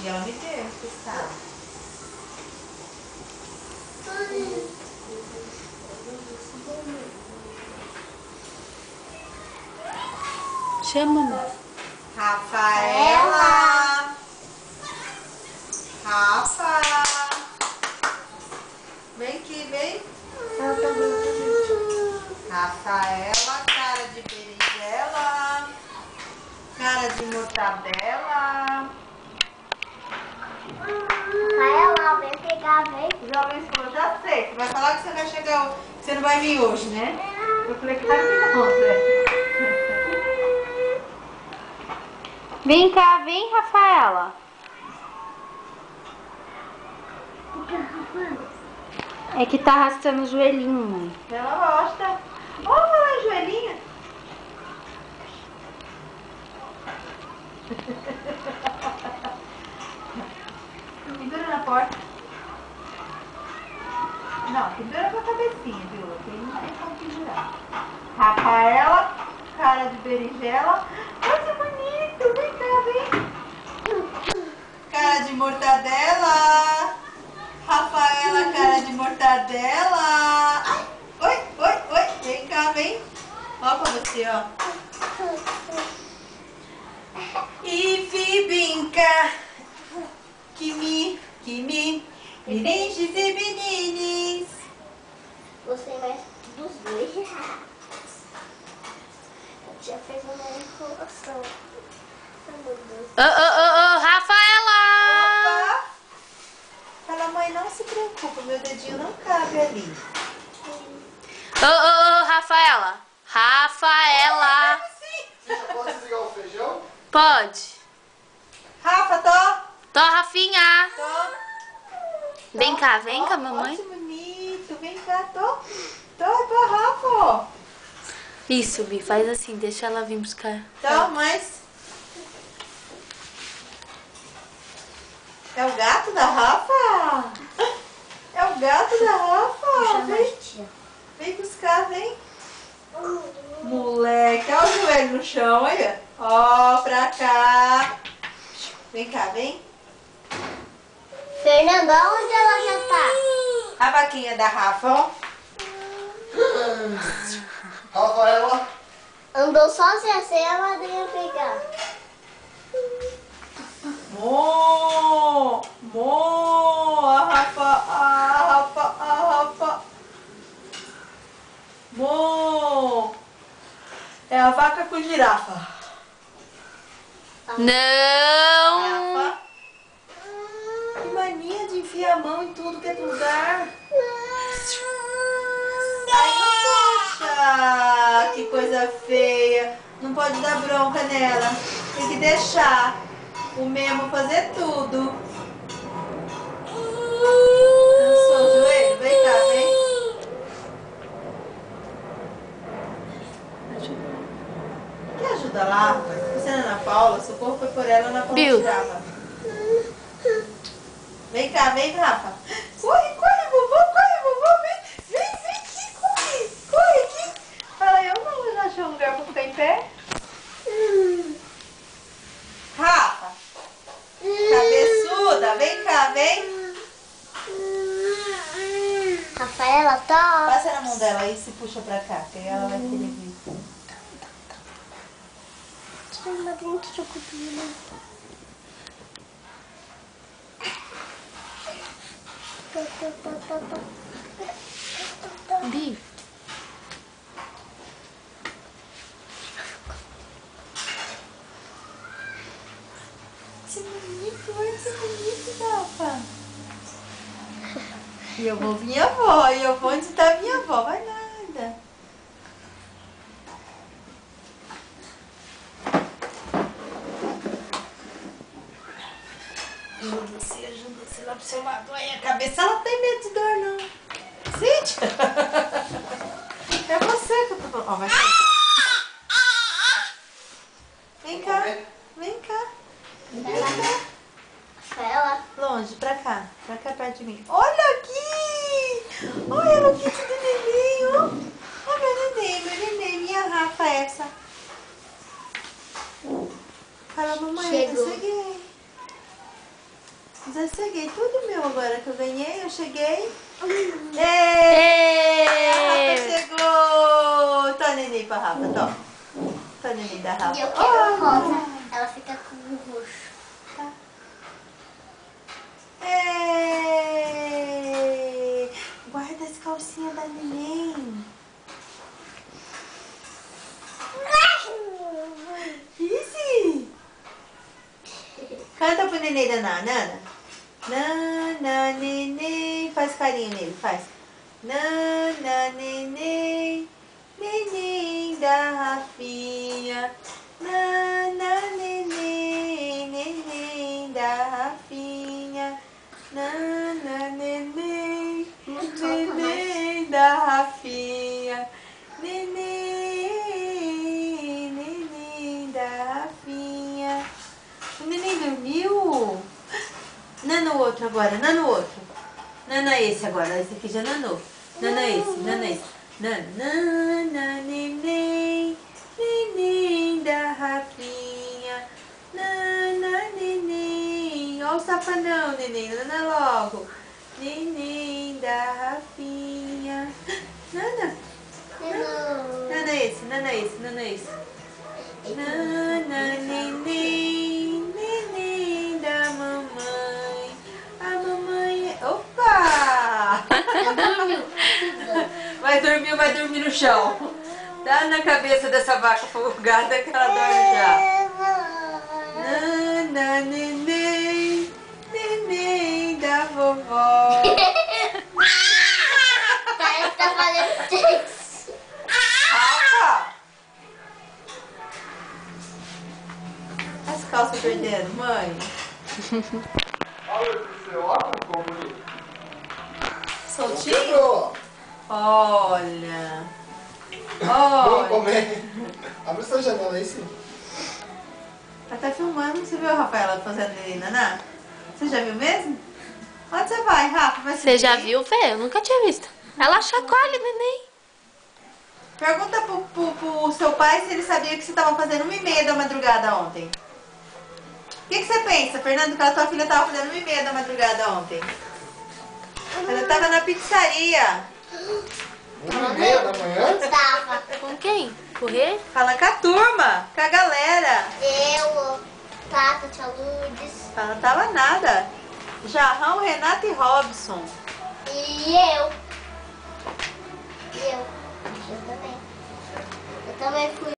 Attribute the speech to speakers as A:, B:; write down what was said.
A: dia ela me deu, você sabe.
B: Chama, mãe.
A: Rafaela! Rafa! Vem aqui, vem. Rafaela, cara de berinjela, cara de mortadela.
C: Rafaela, vem pegar, vem.
A: Já sei. Você vai falar que você vai chegar, que você não vai vir hoje, né? Eu falei, claro que não, Zé.
B: Vem cá, vem, Rafaela. É que tá arrastando o joelhinho, mãe.
A: Ela gosta. Vamos falar em joelhinho? Pendura na porta. Não, pendura com a cabecinha, viu? Aqui não tem como pendurar. Rafaela, cara de berinjela. Olha que bonito. Vem cá, vem. Cara de mortadela. Rafaela, cara de mortadela. Ai, oi. Vem cá, vem. Ó pra você, ó. E vi brincar. Meninos e meninas.
C: Gostei mais dos dois. Eu já fez uma enrolação. Ai, meu Deus.
B: Rafaela!
A: Opa! Fala, mãe, não se preocupa, meu dedinho não cabe ali.
B: Rafaela! Rafaela!
D: Já pode desligar o feijão?
B: Pode.
A: Rafa, tô?
B: Tô, Rafinha.
A: Tô.
B: Vem cá, mamãe.
A: Olha que bonito. Vem cá, tô, Rafa, ó.
B: Isso, Bi, faz assim, deixa ela vir buscar.
A: Então, mas... É o gato da Rafa? É o gato da Rafa? Vem buscar, vem. Moleque, olha o joelho no chão, olha. Ó, pra cá. Vem cá, vem.
C: Fernanda, onde ela já tá?
A: A vaquinha da Rafa, ó.
D: Rafaela,
C: Andou sozinha sem a madrinha pegar.
A: A Rafa. É a vaca com girafa.
B: Não!
A: Rafa. Que mania de enfiar a mão em tudo que é lugar. Ai, poxa, que coisa feia. Não pode dar bronca nela. Tem que deixar o Memo fazer tudo. Cansou o joelho? Vem cá, vem. Quer ajuda lá? Você não é Ana Paula? Socorro foi por ela, Ana Paula tirava. Vem cá, vem, Rafa. Corre, vovô, vem aqui, corre aqui. Fala, eu não achei um lugar pra ficar em pé. Rafa, cabeçuda, vem cá, vem.
C: Rafaela, tá.
A: Passa na mão dela aí e se puxa pra cá, que aí ela vai querer vir.
C: Tira uma dentro de cupim.
B: Bi.
A: Que bonito, olha que bonito, Rafa. E eu vou minha avó, e eu vou onde tá minha avó, vai nada. Ajuda-se lá pro seu lado. Aí a cabeça, ela não tem medo de dor, não. Sente? É você que eu tô falando. Ó, vai cá. Vem cá.
C: Rafaela.
A: Longe, pra cá perto de mim. Olha aqui! Olha o kit do neném, ó. Olha meu neném, minha Rafa essa. Fala, mamãe, eu
C: Chegou.
A: cheguei. Já cheguei tudo meu agora que eu ganhei, eu cheguei.
B: Ê!
A: Rafa chegou! Tá, neném pra Rafa, tá. Tá, neném da Rafa.
C: E eu quero rosa. Ela fica com o roxo.
A: Tá. Ei! Guarda as calcinhas da neném. Easy! Canta pro neném da Nana. Nana, neném. Faz carinho nele, faz. Nana, neném. Neném da Rafinha. Nana, neném. Neném da Rafinha. Nana, neném. Neném da Rafinha. Neném. Neném da Rafinha. O neném dormiu? Nana o outro agora, nana o outro. Nana esse agora, esse aqui já nanou. Nana esse, nana esse. Nana, neném, neném da Rafinha. Nana, neném. Ó o safanão, neném, nana logo. Neném da Rafinha. Nana. Nana esse, nana esse, nana esse. Nana, neném, neném da mamãe. A mamãe é... Opa! Vai dormir no chão. Dá na cabeça dessa vaca folgada que ela dorme já. Nana, neném, neném da vovó.
C: Parece que tá fazendo sexo.
A: Rafa! As calças perdendo, mãe.
D: Olha esse óculos, como bonito.
A: Soltinho?
D: Quebrou.
A: Olha.
D: Vamos
A: Olha.
D: comer. Abre essa janela aí, sim.
A: Ela tá filmando. Você viu a Rafaela fazendo neném naná? Você já viu mesmo? Onde você vai, Rafa? Vai
B: Você já
A: subir?
B: viu, Fê? Eu nunca tinha visto. Ela chacoalha o neném.
A: Pergunta pro seu pai se ele sabia que você estava fazendo 1h30 da madrugada ontem. O que você pensa, Fernando, que a tua filha estava fazendo 1h30 da madrugada ontem? Ela estava na pizzaria.
D: 1h30 da manhã?
C: Tava.
B: Com quem? Correr?
A: Fala com a turma, com a galera.
C: Eu, Tata, tia Lourdes.
A: Ela não tava nada. Jarrão, Renato e Robson.
C: E eu. Eu também. Eu também fui.